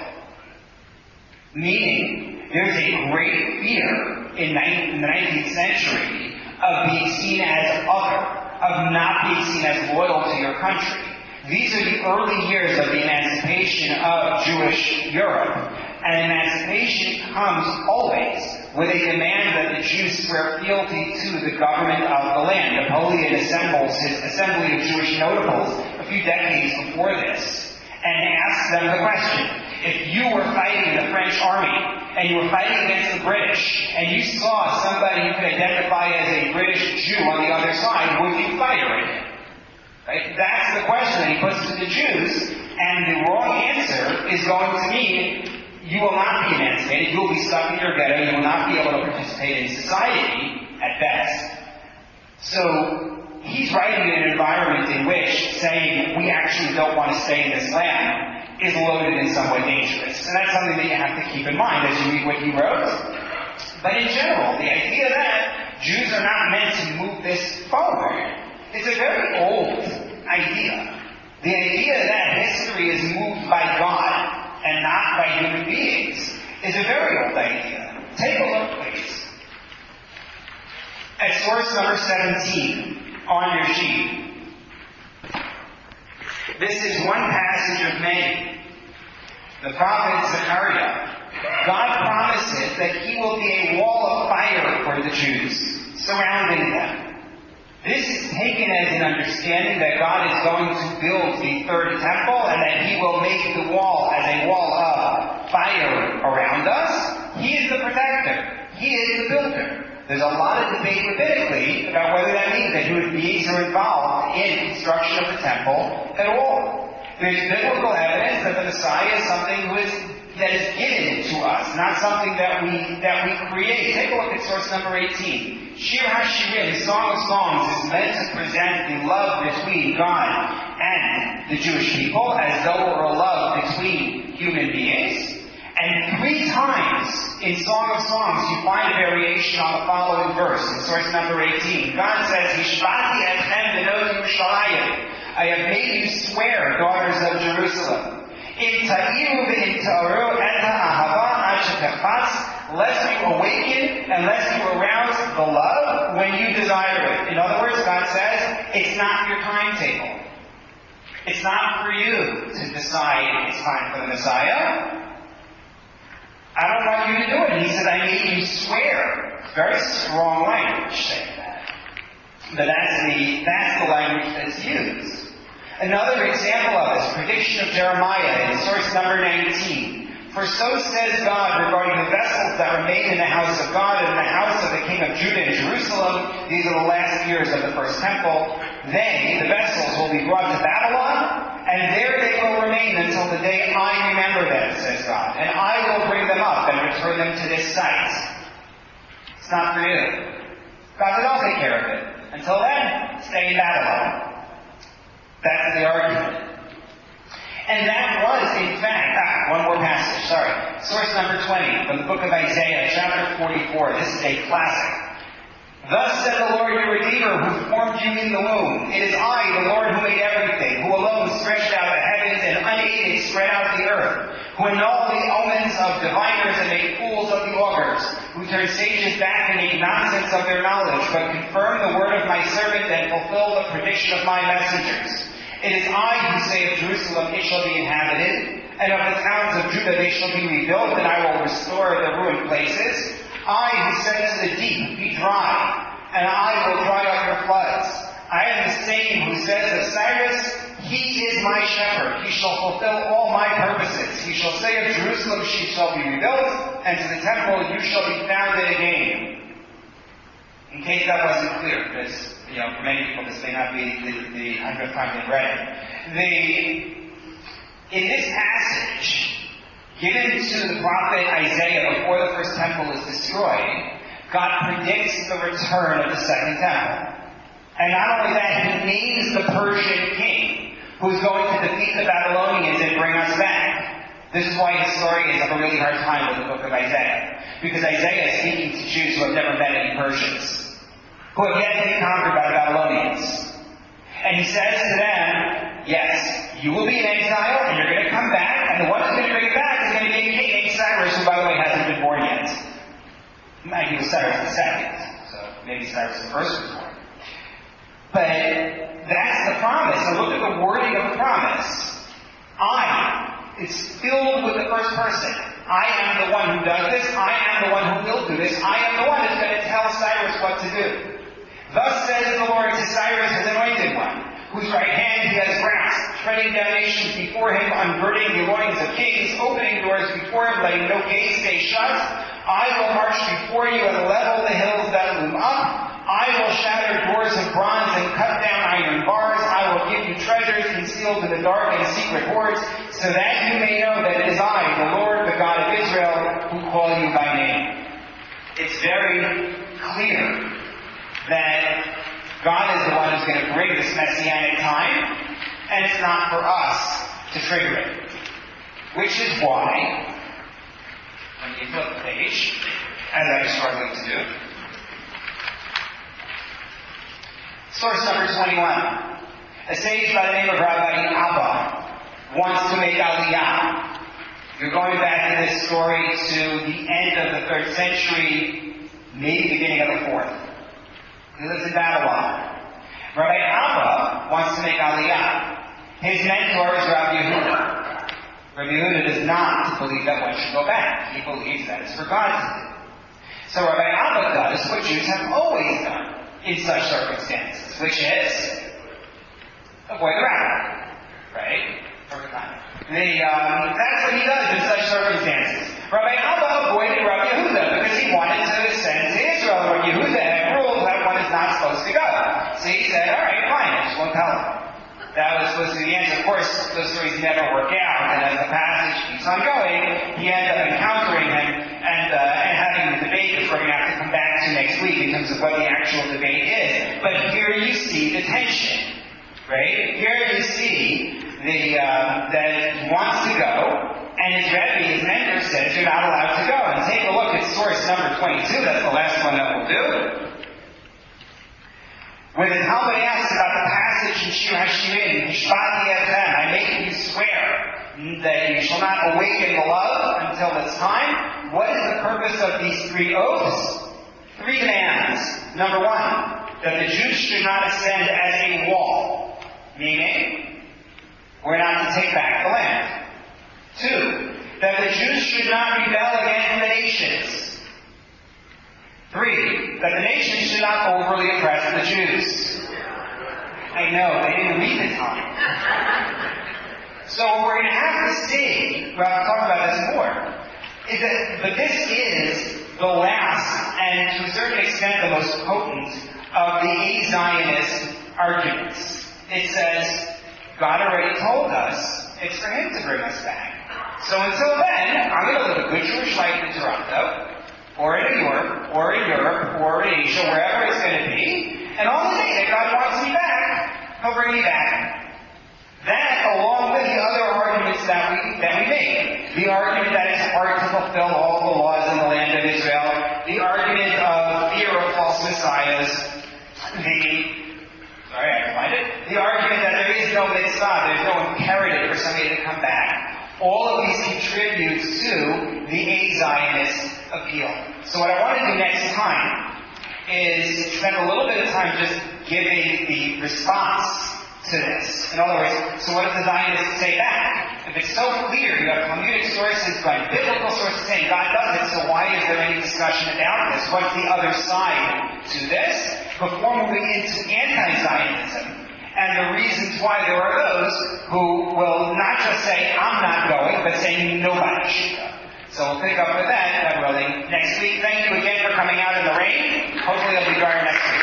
A: Meaning, there's a great fear in the 19th century of being seen as other, of not being seen as loyal to your country. These are the early years of the emancipation of Jewish Europe. And emancipation comes always with a demand that the Jews swear fealty to the government of the land. Napoleon assembles his assembly of Jewish notables a few decades before this and asks them the question: if you were fighting in the French army and you were fighting against the British and you saw somebody you could identify as a British Jew on the other side, would you fire at him? Right? That's the question that he puts to the Jews, and the wrong answer is going to mean you will not be emancipated, you will be stuck in your ghetto, you will not be able to participate in society at best. So he's writing in an environment in which saying we actually don't want to stay in this land is loaded in some way dangerous. And that's something that you have to keep in mind as you read what he wrote. But in general, the idea that Jews are not meant to move this forward, it's a very old idea. The idea that history is moved by God and not by human beings is a very old idea. Take a look, please, at source number 17 on your sheet. This is one passage of many. The prophet Zechariah. God promises that he will be a wall of fire for the Jews, surrounding them. This is taken as an understanding that God is going to build the third temple and that he will make the wall as a wall of fire around us. He is the protector. He is the builder. There's a lot of debate rabbinically about whether that means that human beings are involved in construction of the temple at all. There's biblical evidence that the Messiah is something that is given to us, not something that we create. Take a look at source number 18. Shir HaShirim, the Song of Songs, is meant to present the love between God and the Jewish people as though it were a love between human beings. And 3 times in Song of Songs you find a variation on the following verse in source number 18. God says, Hishbati etchem benot Yerushalayim. I have made you swear, daughters of Jerusalem. In ta'iru v'in ta'aru eta ahava ad shekafas, lest you awaken and lest you arouse the love when you desire it. In other words, God says, it's not your timetable. It's not for you to decide it's time for the Messiah. I don't want you to do it. He said, I made you swear. It's very strong language saying that. But that's the language that's used. Another example of this, prediction of Jeremiah in source number 19. For so says God regarding the vessels that remain in the house of God and in the house of the king of Judah in Jerusalem. These are the last years of the first temple. They, the vessels, will be brought to Babylon, and there they will remain until the day I remember them, says God. And I will bring them up and return them to this site. It's not for you. God said, I'll take care of it. Until then, stay in Babylon. That's the argument. And that was, in fact, one more passage, sorry. Source number 20 from the book of Isaiah, chapter 44. This is a classic. Thus said the Lord your Redeemer, who formed you in the womb. It is I, the Lord, who made everything, who alone stretched out the heavens and unaided spread out the earth, who annulled the omens of diviners and made fools of the augurs, who turned sages back and made nonsense of their knowledge, but confirmed the word of my servant and fulfilled the prediction of my messengers. It is I who say of Jerusalem, it shall be inhabited, and of the towns of Judah they shall be rebuilt, and I will restore the ruined places. I who said to the deep, be dry, and I will dry up your floods. I am the same who says of Cyrus, he is my shepherd. He shall fulfill all my purposes. He shall say of Jerusalem, she shall be rebuilt, and to the temple you shall be founded again. In case that wasn't clear, because for many people this may not be the 100th time they've read it. In this passage, given to the prophet Isaiah before the first temple is destroyed, God predicts the return of the second temple. And not only that, he names the Persian king who's going to defeat the Babylonians and bring us back. This is why historians have a really hard time with the book of Isaiah. Because Isaiah is speaking to Jews who have never met any Persians, who have yet to be conquered by the Babylonians. And he says to them, yes, you will be in exile, and you're going to come back, and the one who's going to bring you back is going to be a king named Cyrus, who, by the way, hasn't been born yet. He was Cyrus II, so maybe Cyrus I was born. But that's the promise. And look at the wording of the promise. It's filled with the first person. I am the one who does this. I am the one who will do this. I am the one who's going to tell Cyrus what to do. Thus says the Lord to Cyrus, his anointed one, whose right hand he has grasped, treading down nations before him, ungirding the loins of kings, opening doors before him, letting no gate stay shut. I will march before you and level the hills that loom up. I will shatter doors of bronze and cut down iron bars. I will give you treasures concealed in the dark and secret hoards, so that you may know that it is I, the Lord, the God of Israel, who call you by name. It's very clear that God is the one who's going to bring this messianic time, and it's not for us to trigger it. Which is why, when you flip the page, as I'm struggling to do, source number 21. A sage by the name of Rabbi Abba wants to make Aliyah. You're going back in this story to the end of the 3rd century, maybe beginning of the 4th. He lives in Babylon. Rabbi Abba wants to make Aliyah. His mentor is Rabbi Yehuda. Rabbi Yehuda does not believe that one should go back. He believes that it's for God to do. So Rabbi Abba does what Jews have always done in such circumstances, which is avoid the rabbi. Right? Perfect time. That's what he does in such circumstances. Rabbi Abba avoided Rabbi Yehuda because he wanted to send to Israel. Rabbi Yehuda had ruled that one is not supposed to go. So he said, all right, fine, I just won't tell him. That was supposed to be the answer. Of course, those stories never work out, and as the passage keeps on going, he ends up encountering him and having the debate, which we're going to have to come back to next week in terms of what the actual debate is. But here you see the tension, right? Here you see that he wants to go, and his Rebbe, his mentor, says you're not allowed to go. And take a look at source number 22. That's the last one that we'll do. When the Talmud asks about the passage in Shir HaShirim, Mishpati Etem, I make you swear that you shall not awaken the love until this time. What is the purpose of these 3 oaths? 3 demands. Number 1, that the Jews should not ascend as a wall, meaning we're not to take back the land. 2, that the Jews should not rebel against the nations. 3, that the nations should not overly oppress the Jews. I know, they didn't read the time. So what we're going to have to see, well, I'll talk about this more, is that, but this is the last, and to a certain extent the most potent, of the Anti-Zionist arguments. It says, God already told us it's for Him to bring us back. So until then, I'm going to live a good Jewish life in Toronto, or in New York, or in Europe, or in Asia, wherever it's going to be, and on the day that God wants me back, He'll bring me back. That, along with the other arguments that we make, the argument that it's hard to fulfill all the laws in the land of Israel, the argument of fear of false messiahs, the argument that there is no mitzvah, there's no imperative for somebody to come back. All of these contribute to the Anti-Zionist appeal. So what I want to do next time is spend a little bit of time just giving the response to this. In other words, so what does the Zionists say back? If it's so clear, you have Talmudic sources, you have biblical sources saying God does it, so why is there any discussion about this? What's the other side to this? Before moving into anti-Zionism, and the reasons why there are those who will not just say, I'm not going, but saying nobody should go. So we'll pick up with that, really, next week. Thank you again for coming out in the rain. Hopefully it'll be drier next week.